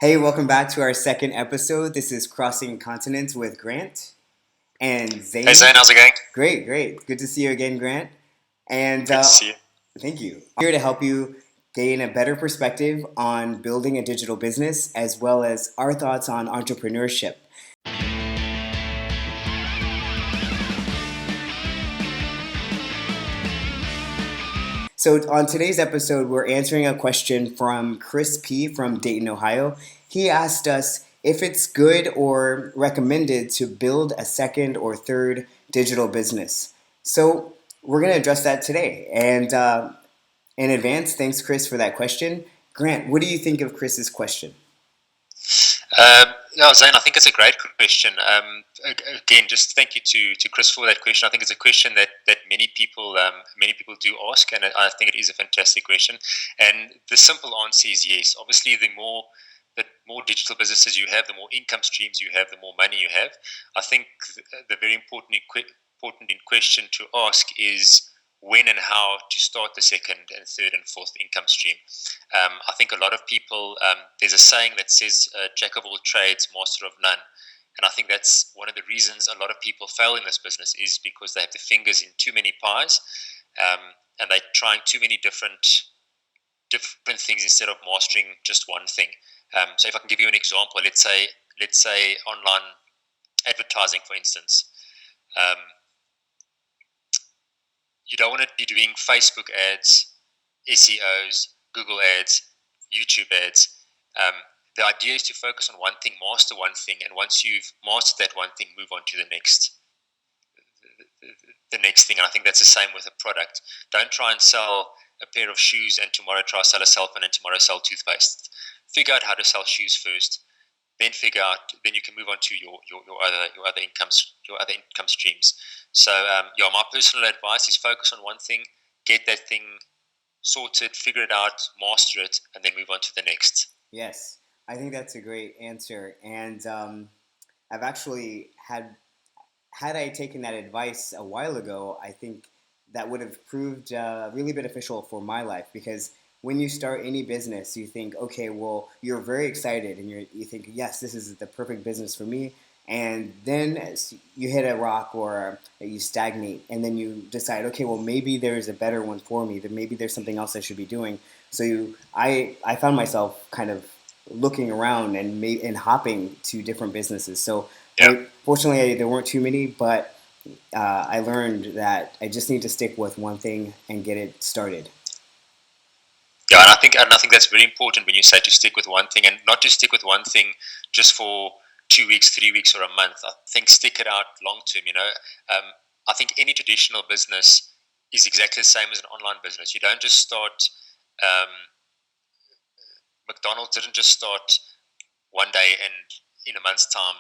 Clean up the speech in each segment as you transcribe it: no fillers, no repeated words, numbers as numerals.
Hey, welcome back to our second episode. This is Crossing Continents with Grant and Hey Zane. Zane, how's it going? Great, great. Good to see you again, Grant. And Good to see you. thank you. I'm here to help you gain a better perspective on building a digital business as well as our thoughts on entrepreneurship. So, on today's episode, we're answering a question from Chris P. from Dayton, Ohio. He asked us if it's good or recommended to build a second or third digital business. So, we're going to address that today. And in advance, thanks, Chris, for that question. Grant, what do you think of Chris's question? No, Zane, I think it's a great question. Again, just thank you to Chris for that question. I think it's a question that many people do ask, and I think it is a fantastic question. And the simple answer is yes. Obviously, the more digital businesses you have, the more income streams you have, the more money you have. I think the very important in question to ask is when and how to start the second and third and fourth income stream. I think a lot of people, there's a saying that says, jack of all trades, master of none. And I think that's one of the reasons a lot of people fail in this business is because they have their fingers in too many pies, and they're trying too many different things instead of mastering just one thing. So if I can give you an example, let's say online advertising, for instance. Um, you don't want to be doing Facebook ads, SEOs, Google ads, YouTube ads. The idea is to focus on one thing, master one thing, and once you've mastered that one thing, move on to the next thing. And I think that's the same with a product. Don't try and sell a pair of shoes and tomorrow try to sell a cell phone and tomorrow sell toothpaste. Figure out how to sell shoes first, then you can move on to your other income streams. So yeah, my personal advice is focus on one thing, get that thing sorted, figure it out, master it, and then move on to the next. Yes, I think that's a great answer. And I've actually had I taken that advice a while ago, I think that would have proved really beneficial for my life because when you start any business, you think, okay, well, you're very excited and you think, yes, this is the perfect business for me. And then as you hit a rock or you stagnate, and then you decide, okay, well, maybe there's a better one for me. That maybe there's something else I should be doing. So I found myself kind of looking around and hopping to different businesses. So Yeah. fortunately, there weren't too many, but I learned that I just need to stick with one thing and get it started. Yeah, and I think that's very important when you say to stick with one thing and not to stick with one thing just for 2 weeks, 3 weeks, or a month. I think stick it out long term. I think any traditional business is exactly the same as an online business. You don't just start. Um, McDonald's didn't just start one day and in a month's time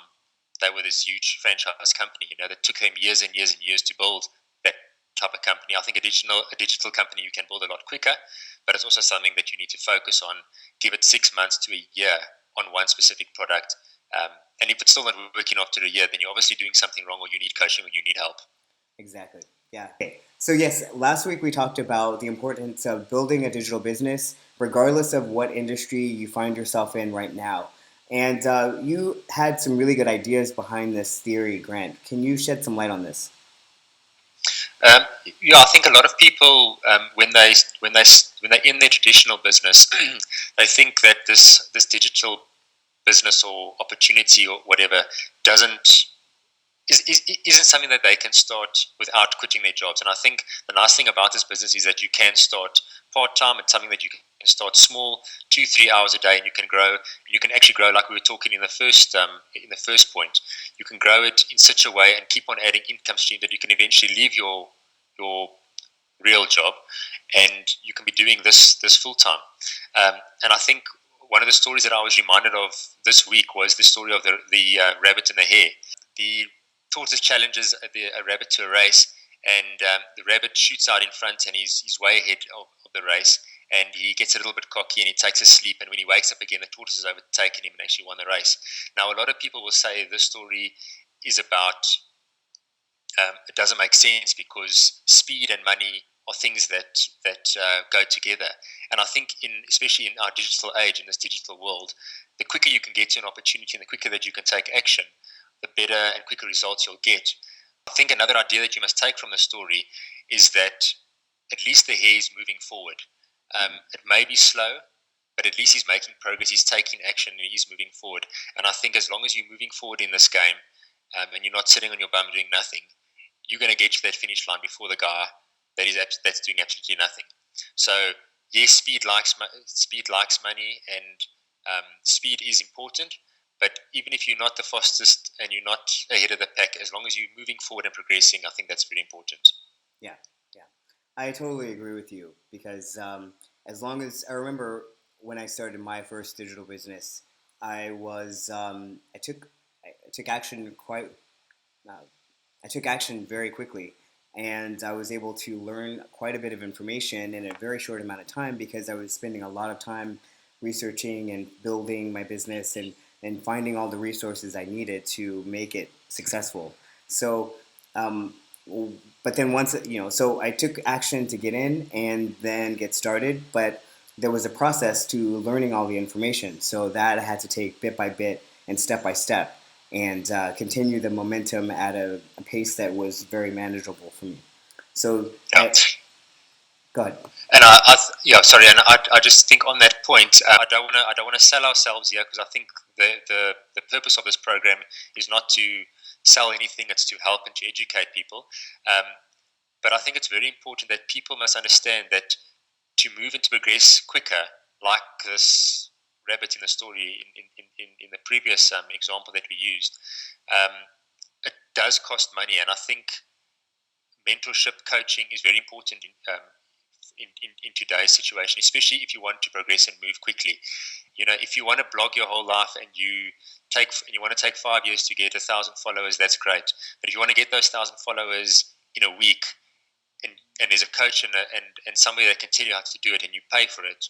they were this huge franchise company. That took them years and years and years to build that type of company. I think a digital company you can build a lot quicker, but it's also something that you need to focus on. Give it 6 months to a year on one specific product. And if it's still not working after a year, then you're obviously doing something wrong, or you need coaching, or you need help. Exactly. Yeah. Okay. So yes, last week we talked about the importance of building a digital business, regardless of what industry you find yourself in right now. And you had some really good ideas behind this theory, Grant. Can you shed some light on this? Um, yeah, I think a lot of people when they're in their traditional business, they think that this digital business or opportunity or whatever doesn't isn't something that they can start without quitting their jobs. And I think the nice thing about this business is that you can start part time. It's something that you can start small, 2-3 hours a day, and you can grow. You can actually grow like we were talking in the first point. You can grow it in such a way and keep on adding income stream that you can eventually leave your real job, and you can be doing this full time. And I think one of the stories that I was reminded of this week was the story of the rabbit and the hare. The tortoise challenges a rabbit to a race, and the rabbit shoots out in front, and he's way ahead of the race. And he gets a little bit cocky and he takes a sleep. And when he wakes up again, the tortoise has overtaken him and actually won the race. Now, a lot of people will say this story is about it doesn't make sense because speed and money are things that go together. And I think, especially in our digital age, in this digital world, the quicker you can get to an opportunity and the quicker that you can take action, the better and quicker results you'll get. I think another idea that you must take from the story is that at least the hare is moving forward. It may be slow, but at least he's making progress. He's taking action and he's moving forward. And I think as long as you're moving forward in this game and you're not sitting on your bum doing nothing, you're going to get to that finish line before the guy that's doing absolutely nothing. So yes, speed likes money, and speed is important. But even if you're not the fastest and you're not ahead of the pack, as long as you're moving forward and progressing, I think that's very important. Yeah, I totally agree with you because as long as I remember when I started my first digital business, I took action uh, I took action very quickly, and I was able to learn quite a bit of information in a very short amount of time because I was spending a lot of time researching and building my business and finding all the resources I needed to make it successful. So, um, but then so I took action to get in and then get started, but there was a process to learning all the information. So that I had to take bit by bit and step by step and continue the momentum at a pace that was very manageable for me. So, Yeah. Go ahead. And sorry, and I just think on that point, I don't want to sell ourselves here, because I think the purpose of this program is not to sell anything; it's to help and to educate people. But I think it's very important that people must understand that to move and to progress quicker, like this rabbit in the story in the previous example that we used, it does cost money, and I think mentorship coaching is very important in today's situation, especially if you want to progress and move quickly. If you want to blog your whole life and you want to take 5 years to get 1,000 followers, that's great. But if you want to get those 1,000 followers in a week, and there's a coach and somebody that can tell you how to do it, and you pay for it,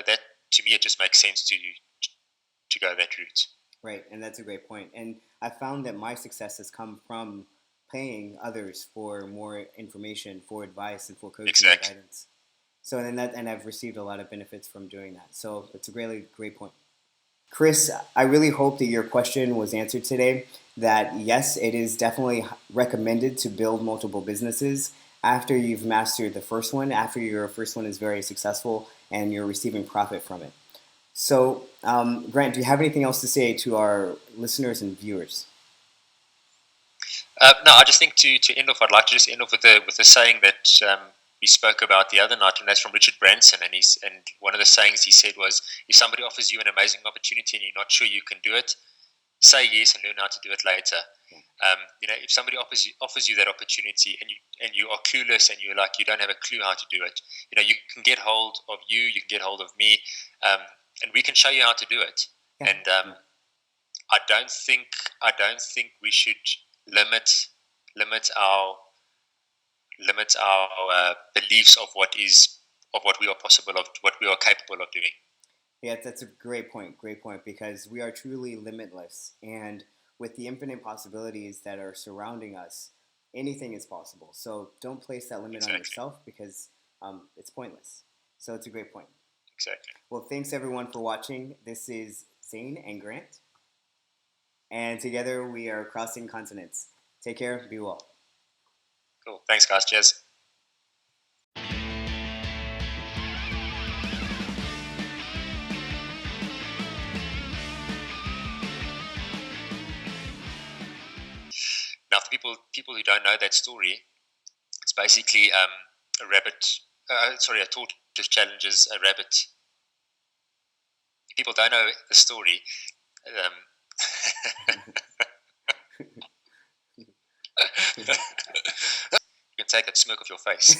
that, to me, it just makes sense to go that route. Right, and that's a great point. And I found that my success has come from paying others for more information, for advice, and for coaching and guidance. So and I've received a lot of benefits from doing that. So it's a really great point. Chris, I really hope that your question was answered today. That yes, it is definitely recommended to build multiple businesses after you've mastered the first one, after your first one is very successful and you're receiving profit from it. So, Grant, do you have anything else to say to our listeners and viewers? No, I just think to end off, I'd like to just end off with a saying that we spoke about the other night, and that's from Richard Branson. And one of the sayings he said was, if somebody offers you an amazing opportunity and you're not sure you can do it, say yes and learn how to do it later. If somebody offers you that opportunity and you are clueless and you're like, you don't have a clue how to do it, you can get hold of you can get hold of me, and we can show you how to do it. Yeah. And I don't think we should limit our beliefs of what we are possible of, what we are capable of doing. Yeah, that's a great point, because we are truly limitless, and with the infinite possibilities that are surrounding us, anything is possible. So don't place that limit on yourself, because it's pointless. So it's a great point. Exactly. Well, thanks everyone for watching. This is Zane and Grant, and together we are Crossing Continents. Take care. Be well. Cool. Thanks, guys. Cheers. Now, for people who don't know that story, it's basically a rabbit. A tortoise challenges a rabbit. If people don't know the story, you can take that smirk off your face.